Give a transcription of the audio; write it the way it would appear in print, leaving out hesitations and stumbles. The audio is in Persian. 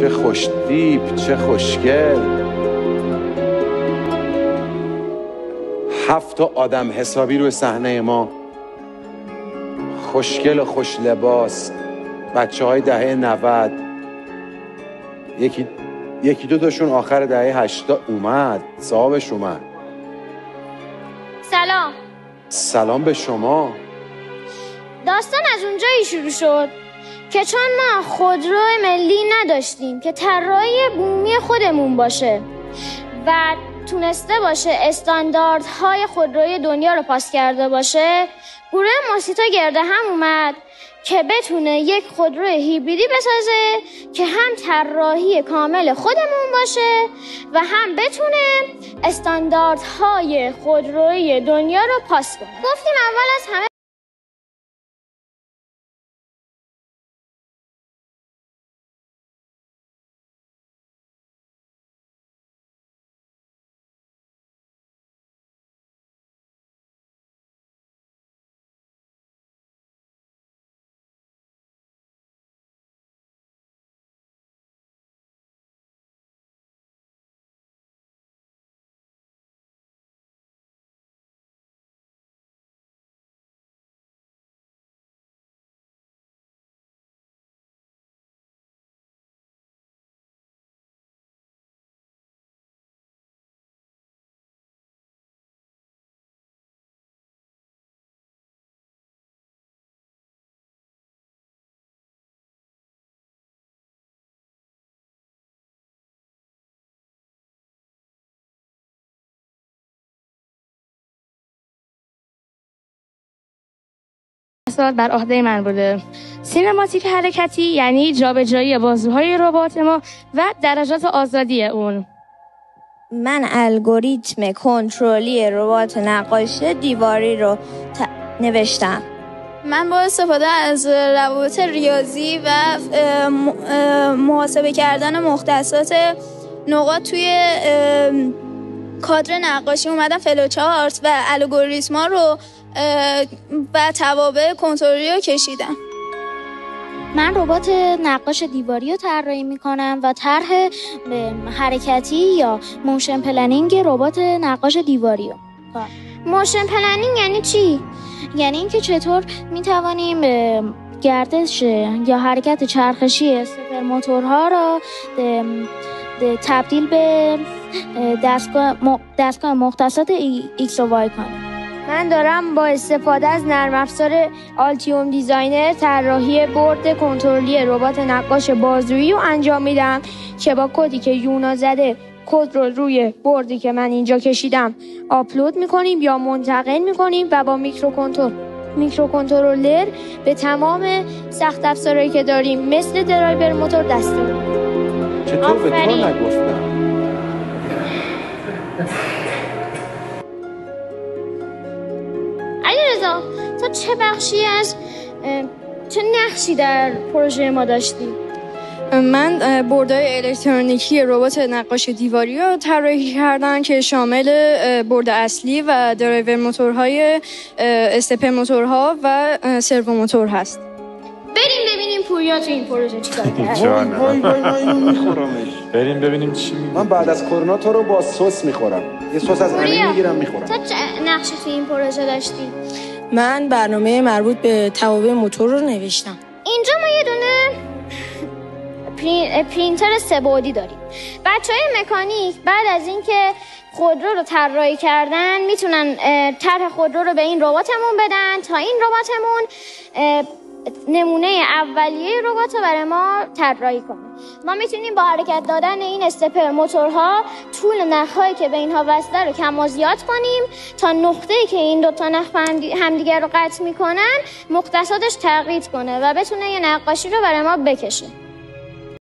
چه خوشتیپ، چه خوشگل. 7 آدم حسابی روی صحنه ما، خوشگل و خوش لباس، بچه‌های دهه 90. یکی دو تاشون آخر دهه 80 اومد، صاحبش اومد. سلام. سلام به شما. داستان از اونجایی شروع شد که چون ما خودرو ملی نداشتیم که طراحی بومی خودمون باشه و تونسته باشه استانداردهای خودروی دنیا رو پاس کرده باشه، گروه موسیتا گرده هم اومد که بتونه یک خودرو هیبریدی بسازه که هم طراحی کامل خودمون باشه و هم بتونه استانداردهای خودروی دنیا رو پاس کنه. گفتیم اول از همه بر عهده من بوده. سینماتیک حرکتی یعنی جابجایی بازوهای ربات ما و درجات آزادی اون. من الگوریتم کنترلی ربات نقاش دیواری رو نوشتم. من با استفاده از روابط ریاضی و محاسبه کردن مختصات نقاط توی کادر نقاشی اومدم فلوچارت و الگوریتما رو و توابع کنترلی رو کشیدم. من ربات نقاش دیواری رو طراحی میکنم و طرح حرکتی یا موشن پلنینگ ربات نقاش دیواری رو. موشن پلنینگ یعنی چی؟ یعنی اینکه چطور میتوانیم گردش یا حرکت چرخشی استپر موتورها را تبدیل به دستگاه مختصات ایکس و وای کنیم. من دارم با استفاده از نرم افزار آلتیوم دیزاینر طراحی برد کنترلی ربات نقاش بازویی رو انجام میدم که با کدی که یونا زده کد رو روی بردی که من اینجا کشیدم آپلود میکنیم یا منتقل میکنیم و با میکروکنترلر به تمام سخت افزارهایی که داریم مثل درایور موتور دست میدیم. چطور به تو نگفتم؟ علیرضا، تو چه بخشی از چه نقشی در پروژه ما داشتی؟ من بردهای الکترونیکی ربات نقاش دیواری رو طراحی کردم که شامل برد اصلی و درایور موتورهای استپر موتورها و سرو موتور هست. بریم ببینیم پوریا تو این پروژه چیکار کرد. وای اینو میخورمش. بریم ببینیم چی میگه. من بعد از کرونا تو رو با سس میخورم. یه سس از امین میگیرم میخورم. تو چه نقشی تو این پروژه داشتی؟ من برنامه مربوط به توابع موتور رو نوشتم. اینجا ما یه دونه پرینتر 3 بعدی داریم. بچهای مکانیک بعد از اینکه خودرو رو طراحی کردن میتونن طرح خودرو رو به این رباتمون بدن تا این رباتمون نمونه اولیه ربات رو برای ما طراحی کنه. ما میتونیم با حرکت دادن این استپر موتورها طول نخ‌هایی که به اینها وصله رو کم و زیاد کنیم تا نقطه‌ای که این دو تا نخ همدیگر رو قطع میکنن مختصاتش تغییر کنه و بتونه یه نقاشی رو برای ما بکشه.